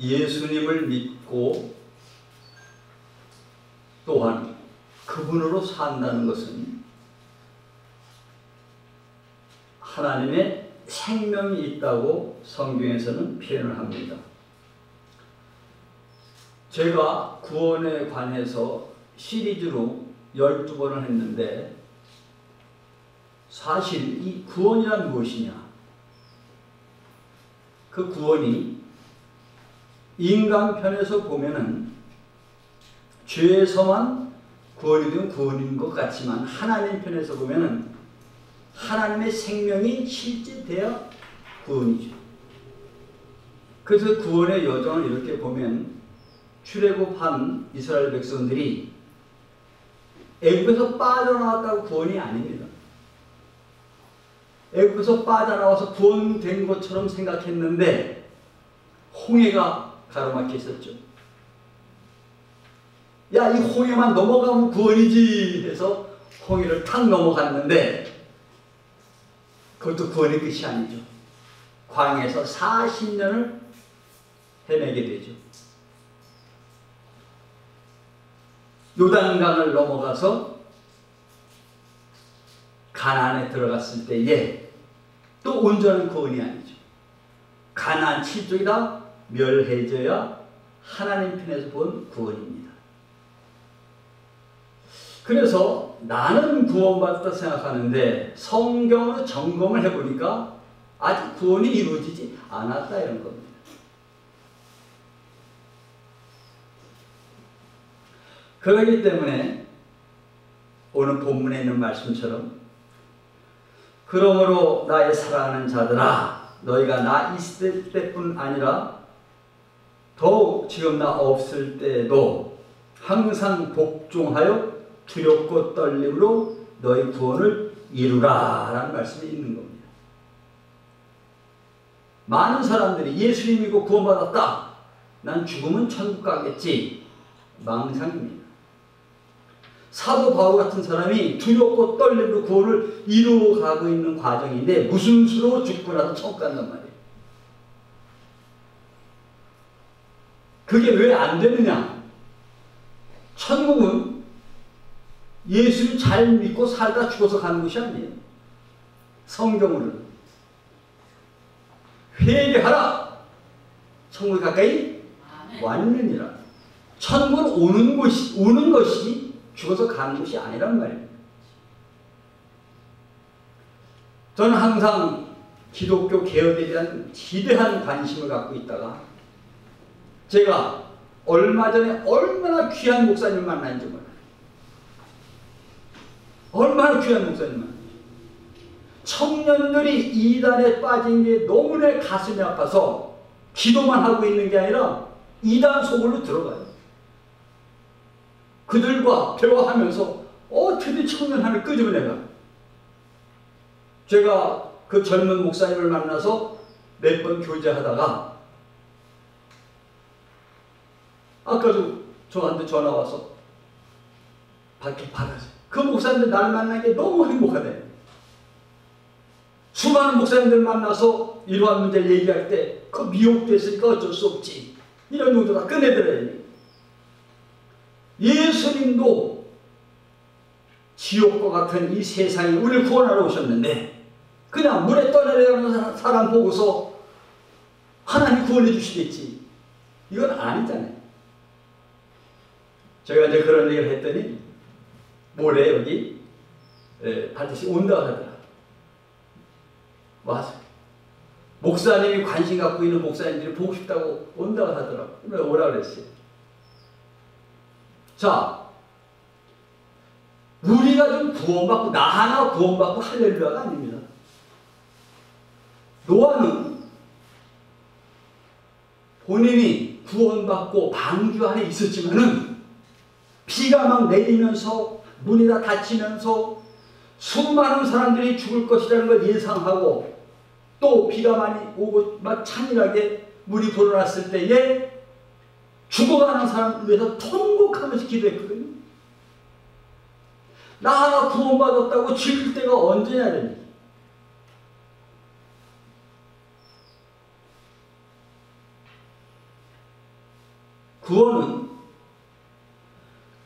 예수님을 믿고 또한 그분으로 산다는 것은 하나님의 생명이 있다고 성경에서는 표현을 합니다. 제가 구원에 관해서 시리즈로 12번을 했는데 사실 이 구원이란 무엇이냐? 그 구원이 인간 편에서 보면은 죄에서만 구원이 된 구원인 것 같지만 하나님 편에서 보면은 하나님의 생명이 실제되어 구원이죠. 그래서 구원의 여정을 이렇게 보면 출애굽한 이스라엘 백성들이 애굽에서 빠져나왔다고 구원이 아닙니다. 애굽에서 빠져나와서 구원된 것처럼 생각했는데 홍해가 가로막혀 있었죠. 야, 이 홍해만 넘어가면 구원이지 해서 홍해를 탁 넘어갔는데 그것도 구원의 끝이 아니죠. 광야에서 40년을 헤매게 되죠. 요단강을 넘어가서 가나안에 들어갔을 때에 또 온전한 구원이 아니죠. 가나안 7족이 다 멸해져야 하나님 편에서 본 구원입니다. 그래서 나는 구원받았다 생각하는데 성경으로 점검을 해보니까 아직 구원이 이루어지지 않았다 이런 겁니다. 그렇기 때문에 오늘 본문에 있는 말씀처럼 그러므로 나의 사랑하는 자들아 너희가 나 있을 때뿐 아니라 더욱 지금 나 없을 때에도 항상 복종하여 두렵고 떨림으로 너희 구원을 이루라 라는 말씀이 있는 겁니다. 많은 사람들이 예수님 믿고 구원받았다. 난 죽으면 천국 가겠지. 망상입니다. 사도 바울 같은 사람이 두렵고 떨림으로 구원을 이루어가고 있는 과정인데 무슨 수로 죽고 나서 천국 간단 말이에요. 그게 왜 안 되느냐? 천국은 예수를 잘 믿고 살다 죽어서 가는 것이 아니에요. 성경으로는 회개하라. 천국이 가까이 왔느니라. 천국은 오는 것이 죽어서 가는 것이 아니란 말입니다. 저는 항상 기독교 개혁에 대한 지대한 관심을 갖고 있다가 제가 얼마 전에 얼마나 귀한 목사님을 만났는지 몰라요. 얼마나 귀한 목사님 만났는지. 청년들이 이단에 빠진 게 너무 내 가슴이 아파서 기도만 하고 있는 게 아니라 이단 속으로 들어가요. 그들과 대화하면서 어떻게 청년 하나를 끄집어내가. 제가 그 젊은 목사님을 만나서 몇 번 교제하다가 아까도 저한테 전화 와서 밖에 받았어요. 그 목사님들 나를 만난 게 너무 행복하대. 수많은 목사님들 만나서 이러한 문제를 얘기할 때 그 미혹됐으니까 어쩔 수 없지. 이런 용도 다 꺼내들어야 돼. 예수님도 지옥과 같은 이 세상에 우리를 구원하러 오셨는데 그냥 물에 떠내려가는 사람 보고서 하나님 구원해 주시겠지. 이건 아니잖아요. 제가 이제 그런 얘기를 했더니 모레 여기 반드시 온다고 하더라. 와서 목사님이 관심 갖고 있는 목사님들이 보고 싶다고 온다고 하더라고. 그래서 오라고 그랬어요. 자, 우리가 좀 구원받고 나 하나 구원받고 할렐루야가 아닙니다. 노아는 본인이 구원받고 방주 안에 있었지만은 비가 막 내리면서 문이 다 닫히면서 수많은 사람들이 죽을 것이라는 걸 예상하고 또 비가 많이 오고 막 찬일하게 물이 불어났을 때에 죽어가는 사람을 위해서 통곡하면서 기도했거든요. 나 하나 구원받았다고 즐길 때가 언제냐니. 구원은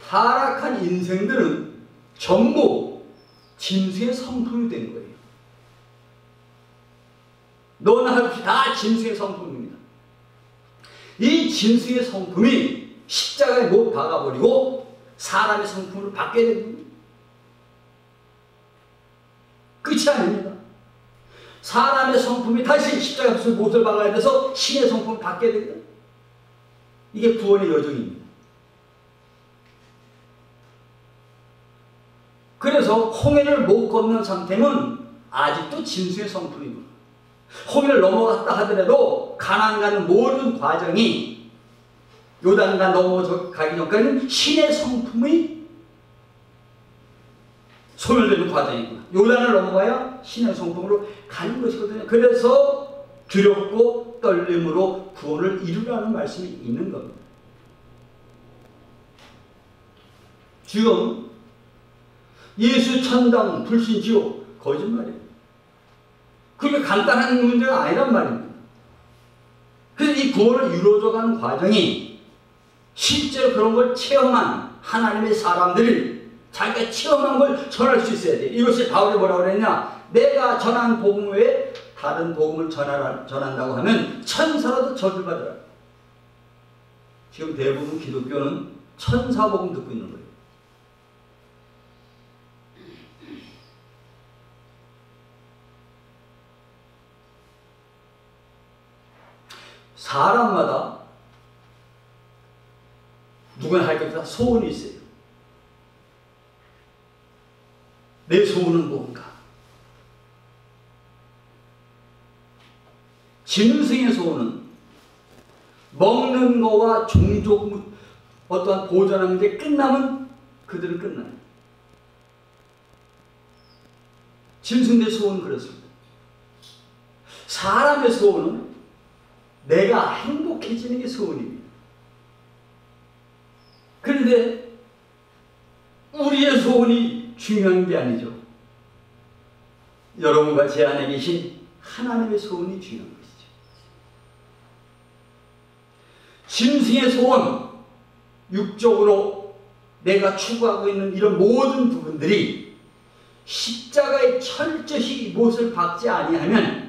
타락한 인생들은 전부 짐승의 성품이 된 거예요. 너나 할 것이 다 짐승의 성품입니다. 이 짐승의 성품이 십자가에 못 박아버리고 사람의 성품으로 바뀌게 됩니다. 끝이 아닙니다. 사람의 성품이 다시 십자가에서 못을 박아야 돼서 신의 성품을 받게 됩니다. 이게 구원의 여정입니다. 그래서 홍해를 못 건넌 상태는 아직도 짐승의 성품입니다. 홍해를 넘어갔다 하더라도 가나안 가는 모든 과정이 요단강 넘어가기 전까지는 신의 성품이 소멸되는 과정이구나. 요단을 넘어가야 신의 성품으로 가는 것이거든요. 그래서 두렵고 떨림으로 구원을 이루라는 말씀이 있는 겁니다. 지금 예수 천당 불신 지옥 거짓말이에요. 그게 간단한 문제가 아니란 말입니다. 그래서 이 구원을 이루어져가는 과정이 실제로 그런 걸 체험한 하나님의 사람들이 자기가 체험한 걸 전할 수 있어야 돼. 이것이 바울이 뭐라고 그랬냐? 내가 전한 복음 외에 다른 복음을 전한다고 하면 천사라도 저주받으라. 지금 대부분 기독교는 천사 복음 듣고 있는 거예요. 사람마다 누구나 할 것보다 소원이 있어요. 내 소원은 뭔가? 짐승의 소원은 먹는 거와 종족 어떠한 보존하는 게 끝나면 그들은 끝나요. 짐승의 소원은 그렇습니다. 사람의 소원은 내가 행복해지는 게 소원입니다. 그런데 우리의 소원이 중요한 게 아니죠. 여러분과 제 안에 계신 하나님의 소원이 중요한 것이죠. 짐승의 소원, 육적으로 내가 추구하고 있는 이런 모든 부분들이 십자가에 철저히 못을 박지 아니하면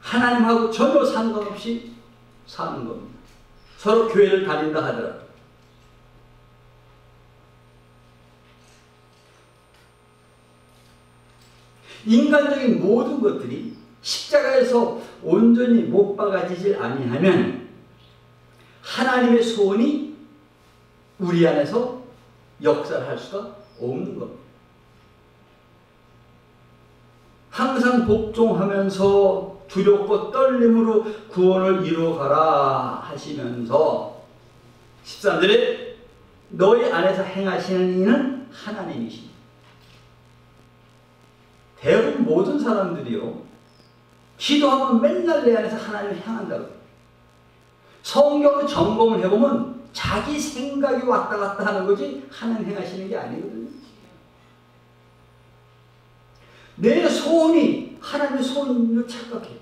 하나님하고 전혀 상관없이 사는 겁니다. 서로 교회를 다닌다 하더라도. 인간적인 모든 것들이 십자가에서 온전히 못 박아지질 아니하면 하나님의 소원이 우리 안에서 역사를 할 수가 없는 겁니다. 항상 복종하면서 두렵고 떨림으로 구원을 이루어가라 하시면서 13절에 너희 안에서 행하시는 이는 하나님이십니다. 대부분 모든 사람들이요, 기도하면 맨날 내 안에서 하나님을 향한다고. 성경을 점검을 해보면 자기 생각이 왔다 갔다 하는 거지 하나님 행하시는 게 아니거든요. 내 소원이 하나님의 소원으로 착각해.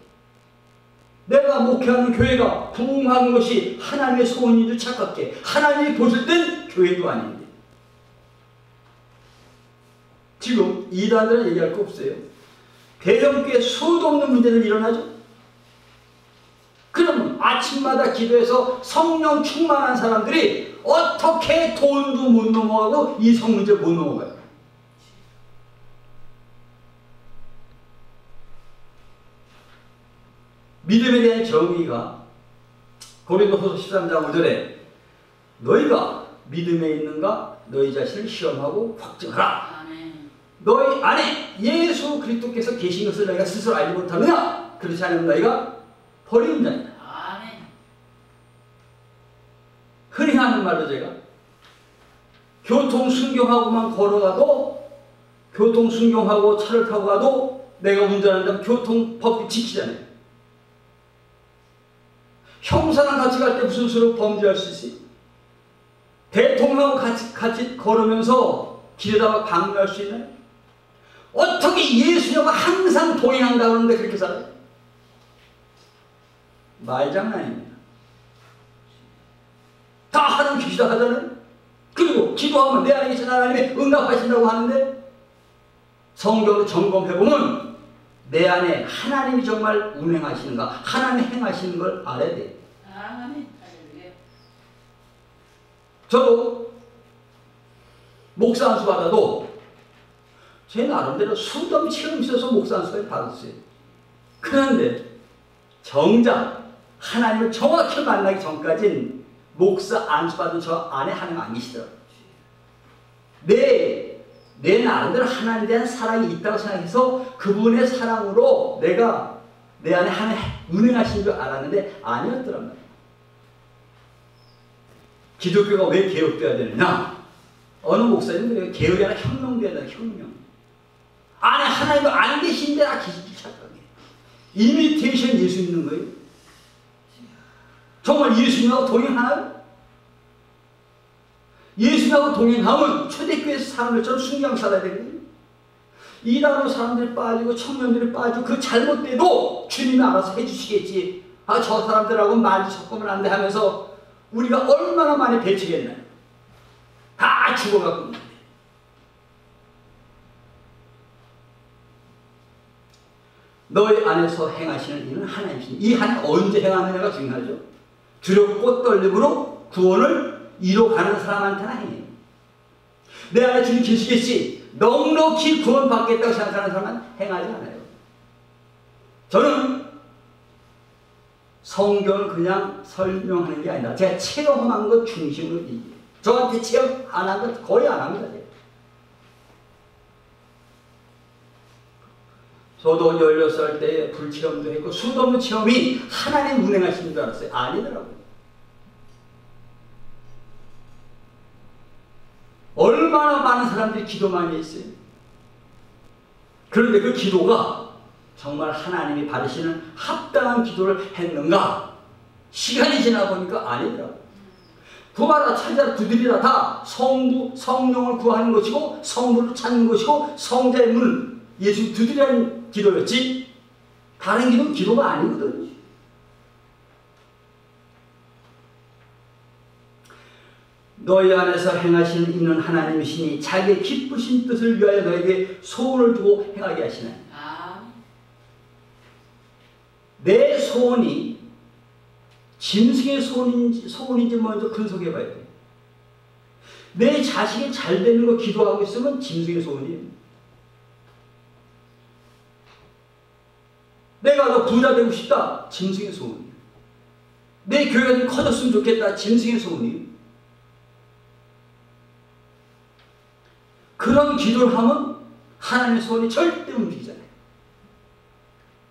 내가 목회하는 교회가 부흥하는 것이 하나님의 소원인 줄 착각해. 하나님이 보실 땐 교회도 아닌데. 지금 이단들은 얘기할 거 없어요. 대형교회 수도 없는 문제들 일어나죠. 그럼 아침마다 기도해서 성령 충만한 사람들이 어떻게 돈도 못 넘어가고 이성 문제 못 넘어가요? 믿음에 대한 정의가 고린도후서 13장 5절에 너희가 믿음에 있는가 너희 자신을 시험하고 확증하라. 너희 안에 예수 그리스도께서 계신 것을 너희가 스스로 알지 못하느냐? 그렇지 않으면 너희가 버리는 자이다. 흔히 하는 말로 제가 교통 순경하고만 걸어가도, 교통 순경하고 차를 타고 가도 내가 운전한다면 교통법규 지키잖아요. 형사랑 같이 갈 때 무슨 수로 범죄할 수 있어요? 대통령하고 같이 걸으면서 길에다가 방문할 수 있나요? 어떻게 예수님과 항상 동행한다고 하는데 그렇게 살아요? 말장난입니다. 다 하나님 계시다 하잖아요. 그리고 기도하면 내 안에 계신 하나님이 응답하신다고 하는데 성경으로 점검해보면 내 안에 하나님이 정말 운행하시는가, 하나님이 행하시는 걸 알아야 돼요. 저도 목사 안수 받아도 제 나름대로 수도 체험 있어서 목사 안수까지 받았어요. 그런데 정작 하나님을 정확히 만나기 전까지는 목사 안수 받은 저 안에 하나님 안 계시더라고요. 내 나름대로 하나님에 대한 사랑이 있다고 생각해서 그분의 사랑으로 내가 내 안에 하나님 운행하신 줄 알았는데 아니었더란 말이에요. 기독교가 왜 개혁돼야 되느냐? 어느 목사님은 개혁이 아니라 혁명돼야 되는 혁명. 안에 하나님도 안 계신데 나 계시기 착각이에요. 이미테이션 예수 있는 거예요. 정말 예수님하고 동행하나요? 예수님하고 동행하면 초대교회에서 사는 것처럼 순경 살아야 되거든요. 이단으로 사람들이 빠지고 청년들이 빠지고 그 잘못돼도 주님이 알아서 해주시겠지. 아, 저 사람들하고 많이 섞으면 안 돼 하면서 우리가 얼마나 많이 배치겠나요? 다 죽어갖고 있는데. 너희 안에서 행하시는 일은 하나님이시니 이 하나님 언제 행하느냐가 중요하죠. 두렵고 떨림으로 구원을 이뤄가는 사람한테나 행해요. 내 안에 주님 계시겠지 넉넉히 구원받겠다고 생각하는 사람은 행하지 않아요. 저는 성경을 그냥 설명하는 게 아니라 제가 체험한 것 중심으로 얘기해요. 저한테 체험 안 한 것 거의 안 합니다. 저도 16살 때 불체험도 했고 수도 없는 체험이 하나님 운행하시는 줄 알았어요. 아니더라고요. 얼마나 많은 사람들이 기도 많이 했어요. 그런데 그 기도가 정말 하나님이 받으시는 합당한 기도를 했는가? 시간이 지나 보니까 아니더라고요. 구하라 찾아라 두드리라 다 성부 성령을 구하는 것이고 성부를 찾는 것이고 성자의 문을 예수 두드리라는 기도였지 다른 기도는 기도가 아니거든요. 너희 안에서 행하시는 있는 하나님이시니 자기의 기쁘신 뜻을 위하여 너에게 소원을 두고 행하게 하시나니. 내 소원이 짐승의 소원인지 먼저 분석해 봐야 돼. 내 자식이 잘 되는 거 기도하고 있으면 짐승의 소원이에요. 내가 더 부자 되고 싶다. 짐승의 소원이에요. 내 교회가 좀 커졌으면 좋겠다. 짐승의 소원이에요. 그런 기도를 하면 하나님의 소원이 절대 움직이잖아요.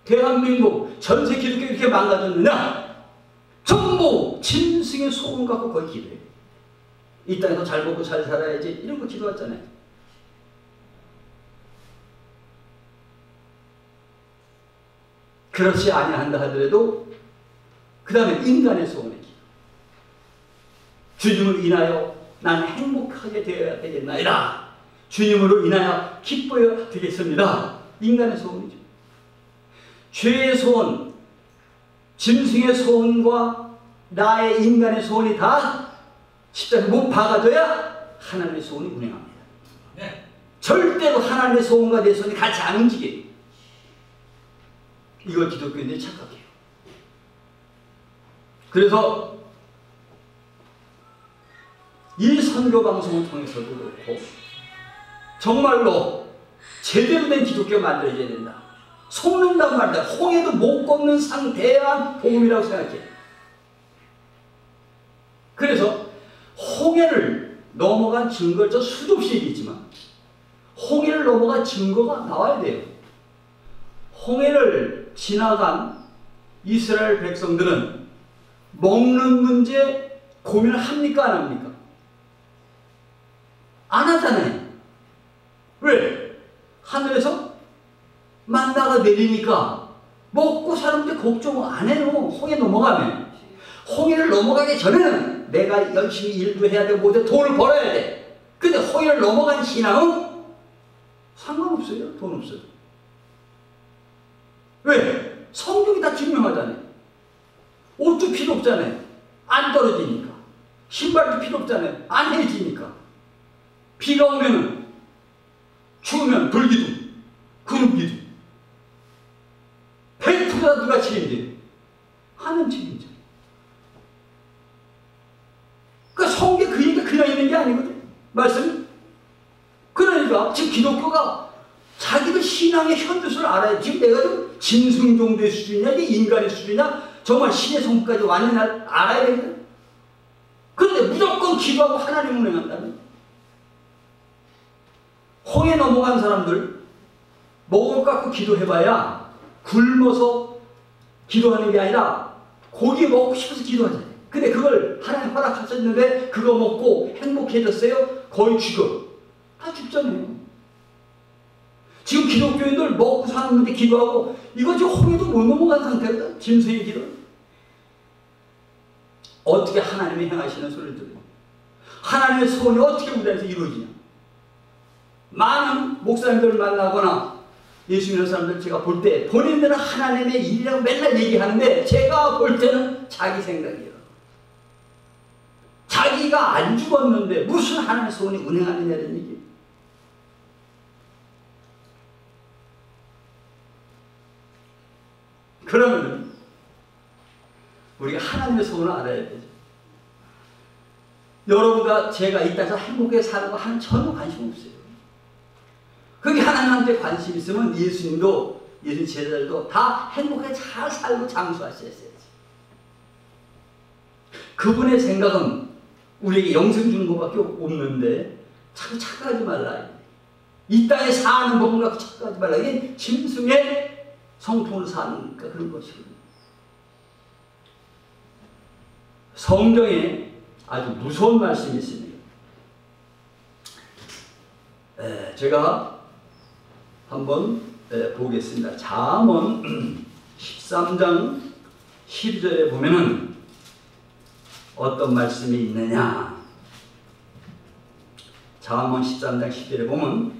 대한민국 전세 기독교 이렇게 망가졌느냐? 전부 짐승의 소원 갖고 거의 기도해요. 이 땅에서 잘 먹고 잘 살아야지 이런 거 기도하잖아요. 그렇지 아니한다 하더라도 그 다음에 인간의 소원의 기도. 주님을 인하여 나는 행복하게 되어야 되겠나이다. 주님으로 인하여 기뻐야 되겠습니다. 인간의 소원이죠. 죄의 소원, 짐승의 소원과 나의 인간의 소원이 다 십자가에 못 박아줘야 하나님의 소원이 운행합니다. 네. 절대로 하나님의 소원과 내 소원이 같이 안 움직여요. 이걸 기독교인들이 착각해요. 그래서 이 선교 방송을 통해서도 그렇고 정말로 제대로 된 기독교가 만들어져야 된다. 속는단 말이다. 홍해도 못 걷는 상대한 복음이라고 생각해. 그래서 홍해를 넘어간 증거를 저 수도 없이 얘기했지만 홍해를 넘어간 증거가 나와야 돼요. 홍해를 지나간 이스라엘 백성들은 먹는 문제 고민을 합니까? 안 합니까? 안 하잖아요. 왜? 하늘에서 만나가 내리니까 먹고 사는데 걱정 안 해요. 홍해 넘어가면. 홍해를 넘어가기 전에는 내가 열심히 일도 해야 되고 모두 돈을 벌어야 돼. 근데 홍해를 넘어간 신앙은 상관없어요. 돈 없어요. 왜? 성경이 다 증명하잖아요. 옷도 필요 없잖아요. 안 떨어지니까. 신발도 필요 없잖아요. 안 해지니까. 비가 오면은, 추우면 불기둥, 구름기둥. 벨트가 누가 책임져요? 하나님 책임져요. 그러니까 성경에 그 얘기가 그냥 있는 게 아니거든. 말씀. 그러니까 지금 기독교가 자기들 신앙의 현주소를 알아야 지금 내가 좀 짐승 정도의 수준이냐, 이게 인간의 수준이냐, 정말 신의 성까지 완전히 알아야 되거든. 그런데 무조건 기도하고 하나님 운행한다면, 홍해 넘어간 사람들 먹을 것 갖고 기도해봐야 굶어서 기도하는 게 아니라 고기 먹고 싶어서 기도하잖아요. 근데 그걸 하나님 허락하셨는데 그거 먹고 행복해졌어요? 거의 죽어. 다 죽잖아요. 지금 기독교인들 먹고 사는데 기도하고 이거 지금 홍해도 못 넘어간 상태거든. 짐승의 길은. 어떻게 하나님이 행하시는 소리를 들어요? 하나님의 소원이 어떻게 우리 안에서 이루어지냐? 많은 목사님들을 만나거나 예수 믿는 사람들 제가 볼 때 본인들은 하나님의 일이라고 맨날 얘기하는데 제가 볼 때는 자기 생각이에요. 자기가 안 죽었는데 무슨 하나님의 소원이 운행하느냐는 얘기예요. 그러면 우리가 하나님의 소원을 알아야 되죠. 여러분과 제가 이 땅에서 행복하게 사는 거 하나님 전혀 관심 없어요. 그게 하나님한테 관심 있으면 예수님도 예수님 제자들도 다 행복하게 잘 살고 장수하셨어야지. 그분의 생각은 우리에게 영생 주는 것밖에 없는데 자꾸 착각하지 말라. 이 땅에 사는 법을 갖고 착각하지 말라. 이게 짐승의 성품으로 사는 그런 것이거든요. 성경에 아주 무서운 말씀이 있습니다. 제가 한번 보겠습니다. 잠언 13장 12절에 보면은 어떤 말씀이 있느냐. 잠언 13장 10절에 보면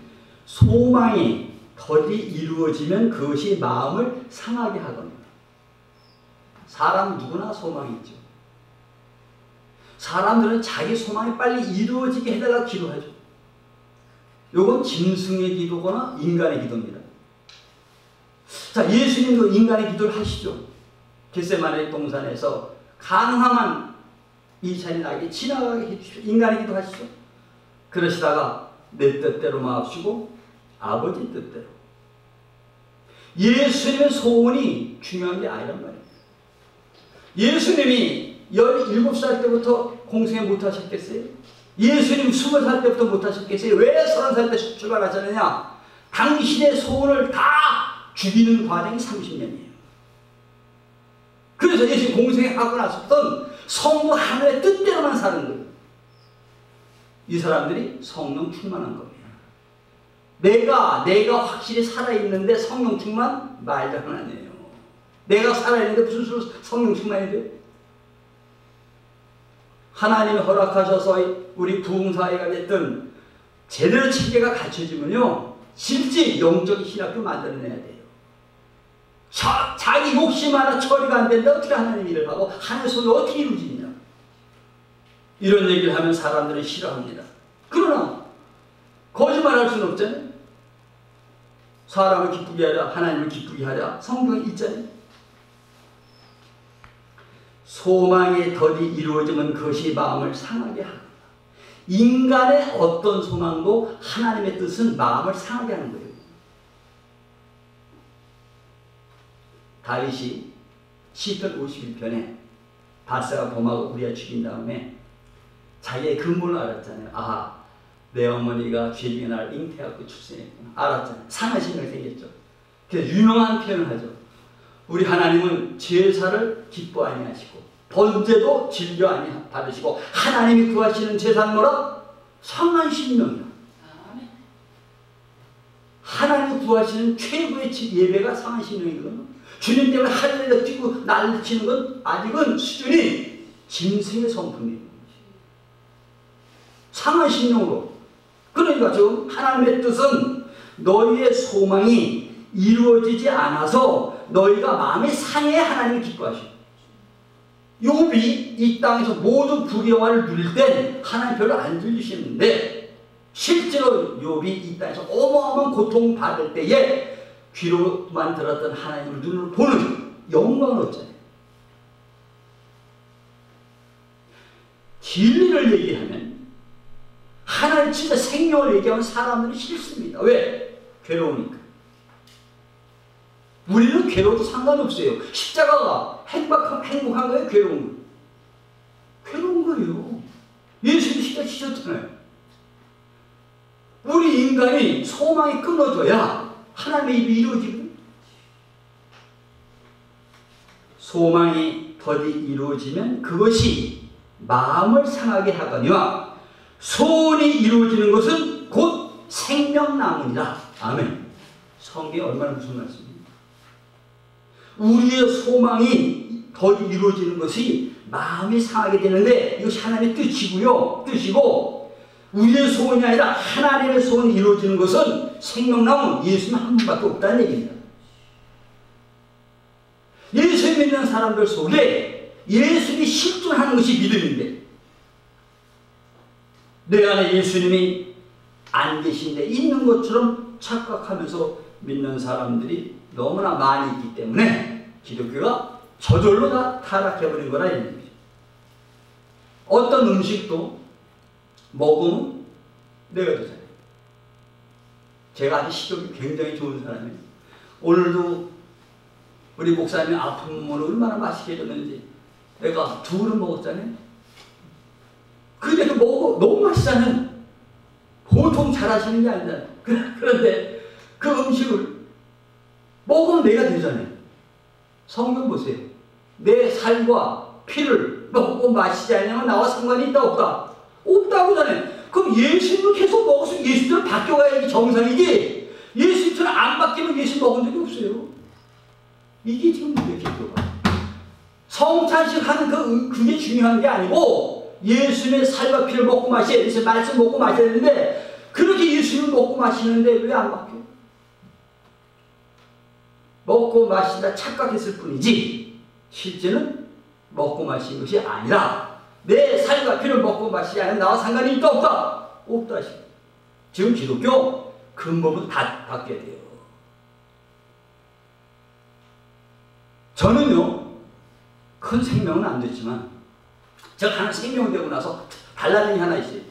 소망이 덜이 이루어지면 그것이 마음을 상하게 하거든요. 사람 누구나 소망이 있죠. 사람들은 자기 소망이 빨리 이루어지게 해달라고 기도하죠. 이건 짐승의 기도거나 인간의 기도입니다. 자, 예수님도 인간의 기도를 하시죠. 겟세마네 동산에서 가능하면 이 잔이 나에게 지나가게 해주십시오. 인간의 기도 하시죠. 그러시다가 내 뜻대로 마옵시고 아버지 뜻대로. 예수님의 소원이 중요한 게 아니란 말이에요. 예수님이 17살 때부터 공생에 못하셨겠어요? 예수님 20살 때부터 못하셨겠어요? 왜 30살 때 출발하셨느냐? 당신의 소원을 다 죽이는 과정이 30년이에요. 그래서 예수님 공생하고 나서부터는 성부 하나님의 뜻대로만 사는 거예요. 이 사람들이 성령 충만한 겁니다. 내가 확실히 살아있는데 성령 충만? 말장난 아니에요. 내가 살아있는데 무슨 수로 성령 충만이 돼요? 하나님이 허락하셔서 우리 부흥사회가 됐든 제대로 체계가 갖춰지면요 실제 영적 신학교 만들어내야 돼요. 자기 욕심 하나 처리가 안 된다 어떻게 하나님 일을 하고 하나님의 소원이 어떻게 이루어지냐. 이런 얘기를 하면 사람들은 싫어합니다. 그러나 거짓말할 수는 없잖아요. 사람을 기쁘게 하자 하나님을 기쁘게 하자 성경에 있잖아요. 소망이 덜이 이루어지면 그것이 마음을 상하게 하다. 인간의 어떤 소망도 하나님의 뜻은 마음을 상하게 하는 거예요. 다윗이 시편 51편에 바세가 범하고 우리가 죽인 다음에 자기의 근본을 알았잖아요. 아, 내 어머니가 죄 중에 나를 잉태하고 출생했구나. 알았잖아요. 상하신 일 생겼죠. 그래서 유명한 표현을 하죠. 우리 하나님은 제사를 기뻐 아니하시고 번제도 즐겨 아니 받으시고 하나님이 구하시는 제사는 뭐라? 상한 심령이다. 하나님이 구하시는 최고의 예배가 상한 심령이거든요. 주님 때문에 할렐루야 뛰고 난리 치는 건 아직은 수준이 짐승의 성품이에요. 상한 심령으로. 그러니까 지금 하나님의 뜻은 너희의 소망이 이루어지지 않아서 너희가 마음이 상해 하나님이 기뻐하시고 욥이 이 땅에서 모든 부귀영화를 누릴 땐 하나님 별로 안 들리시는데 실제로 욥이 이 땅에서 어마어마한 고통받을 때에 귀로만 들었던 하나님을 눈으로 보는 영광을 얻잖아요. 진리를 얘기하면 하나님 진짜 생명을 얘기하면 사람들이 싫습니다. 왜? 괴로우니까. 우리는 괴로워도 상관없어요. 십자가가 행복한 거예요? 괴로운 거예요? 괴로운 거예요. 예수님이 십자가 지셨잖아요. 우리 인간이 소망이 끊어져야 하나님의 일이 이루어지고, 소망이 더디 이루어지면 그것이 마음을 상하게 하거니와 소원이 이루어지는 것은 곧 생명나무니라. 아멘. 성경이 얼마나 무슨 말씀입니까? 우리의 소망이 더디 이루어지는 것이 마음이 상하게 되는데 이것이 하나님의 뜻이고요. 뜻이고, 우리의 소원이 아니라 하나님의 소원이 이루어지는 것은 생명나무 예수님 한 분밖에 없다는 얘기입니다. 예수 믿는 사람들 속에 예수님이 실존하는 것이 믿음인데, 내 안에 예수님이 안 계신데 있는 것처럼 착각하면서 믿는 사람들이 너무나 많이 있기 때문에 기독교가 저절로 다 타락해버린 거라 이런 얘기죠. 어떤 음식도 먹으면 내가 되잖아요. 제가 아주 식욕이 굉장히 좋은 사람이에요. 오늘도 우리 목사님이 아픈 몸을 얼마나 맛있게 해줬는지 내가 두 그릇 먹었잖아요. 근데 그 먹고 너무 맛있잖아요. 보통 잘하시는 게 아니잖아요. 그런데 그 음식을 먹으면 내가 되잖아요. 성경 보세요. 내 살과 피를 먹고 마시지 않으면 나와 상관이 있다 없다? 없다고잖아요. 그럼 예수님을 계속 먹어서 예수님을 바뀌어가야지 정상이지, 예수님처럼 안 바뀌면 예수 먹은 적이 없어요. 이게 지금 문제의 기도가. 성찬식 하는 그게 중요한 게 아니고 예수님의 살과 피를 먹고 마셔야 돼. 말씀 먹고 마셔야 되는데 그렇게 예수님을 먹고 마시는데 왜 안 바뀌어? 먹고 마신다 착각했을 뿐이지 실제는 먹고 마신 것이 아니라 내 살과 피를 먹고 마시지 않으면 나와 상관이 있다 없다? 없다. 지금 기독교 근본은 다 바뀌어야 돼요. 저는요 큰 생명은 안 됐지만 제가 하나 생명이 되고 나서 달라진 게 하나 있어요.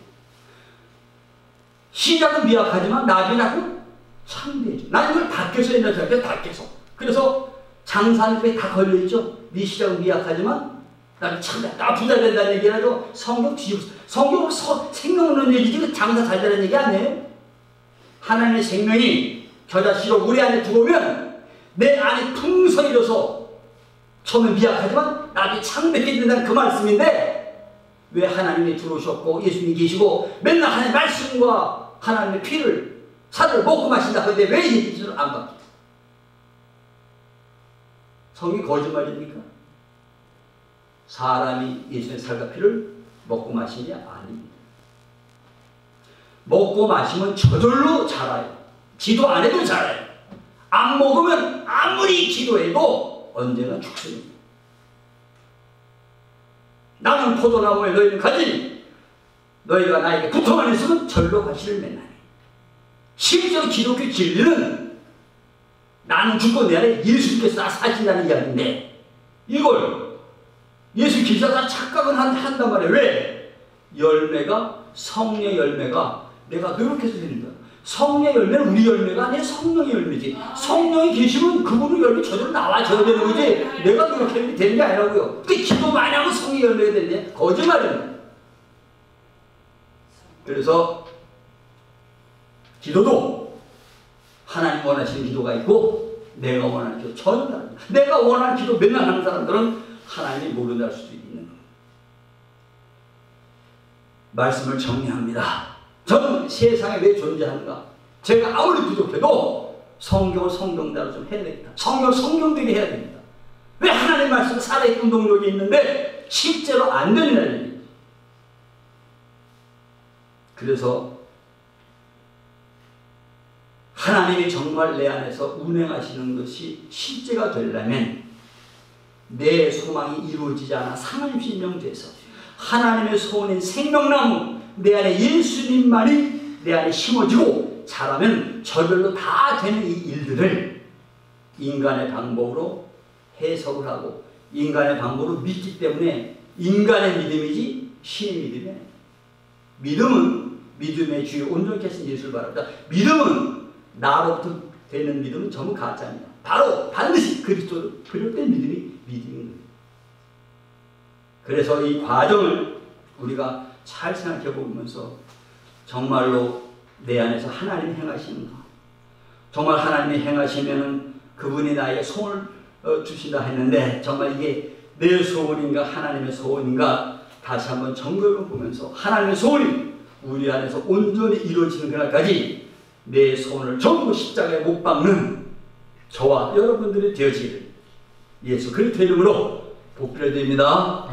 시작은 미약하지만 나중에 자꾸 창대해져. 난 이걸 바뀌어서 옛날 생각해. 바뀌어서. 그래서 장사하는 집에 다 걸려있죠. 네 시작은 미약하지만 나는 창대. 나 부자 된다는 얘기라도 성경 뒤집어. 성경은 생명 없는 얘기지 장사 잘 되는 얘기 아니에요. 하나님의 생명이 겨자씨로 우리 안에 들어오면 내 안에 풍성이 일어서 처음엔 미약하지만 나중에 창백해 된다는 그 말씀인데, 왜 하나님이 들어오셨고 예수님이 계시고 맨날 하나님의 말씀과 하나님의 피를 살을 먹고 마신다. 그런데 왜 예수를 안 바뀌어? 성경이 거짓말입니까? 사람이 예수의 살과 피를 먹고 마시냐? 아닙니다. 먹고 마시면 저절로 자라요. 기도 안 해도 자라요. 안 먹으면 아무리 기도해도 언제나 죽습니다. 나는 포도나무에 너희는 가지니 너희가 나에게 붙어만 있으면 절로 가시를 맨나니. 실제로 기독교 진리는 나는 죽고 내 안에 예수님께서 나 사신다는 이야기인데, 이걸 예수 기사 다 착각은 한단 말이에요. 왜? 열매가, 성령의 열매가 내가 노력해서 되는 거야. 성령의 열매는 우리 열매가 아니라 성령의 열매지. 성령이 계시면 그분의 열매 저절로 나와줘야 되는 거지 내가 노력해야 되는 게 아니라고요. 근데 기도 많이 하면 성령의 열매가 되는데 거짓말이에요. 그래서 기도도 하나님 원하시는 기도가 있고 내가 원하는 기도 전혀 다릅니다. 내가 원하는 기도 맨날 하는 사람들은 하나님이 모른다 할 수도 있는 거예요. 말씀을 정리합니다. 저는 세상에 왜 존재하는가? 제가 아무리 부족해도 성경을 성경대로 좀 해야 됩니다. 성경을 성경되게 해야 됩니다. 왜 하나님의 말씀 살아있는 동력이 있는데 실제로 안 되느냐는 얘기죠. 그래서 하나님이 정말 내 안에서 운행하시는 것이 실제가 되려면 내 소망이 이루어지지 않아 상심명제에서 하나님의 소원인 생명나무 내 안에 예수님만이 내 안에 심어지고 자라면 저절로 다 되는 이 일들을 인간의 방법으로 해석을 하고 인간의 방법으로 믿기 때문에 인간의 믿음이지 신의 믿음이 아니에요. 믿음은 믿음의 주요 온전케 하신 예수를 바랍니다. 믿음은 나로부터 되는 믿음은 전부 가짜입니다. 바로 반드시 그리스도로 비롯된 믿음이 믿음입니다. 그래서 이 과정을 우리가 잘 생각해 보면서 정말로 내 안에서 하나님이 행하시는가, 정말 하나님이 행하시면은 그분이 나에게 소원을 주신다 했는데 정말 이게 내 소원인가 하나님의 소원인가 다시 한번 점검해 보면서 하나님의 소원이 우리 안에서 온전히 이루어지는 그날까지 내 소원을 전부 십자가에 못 박는 저와 여러분들이 되어지기를 예수 그리스도의 이름으로 복비를 드립니다.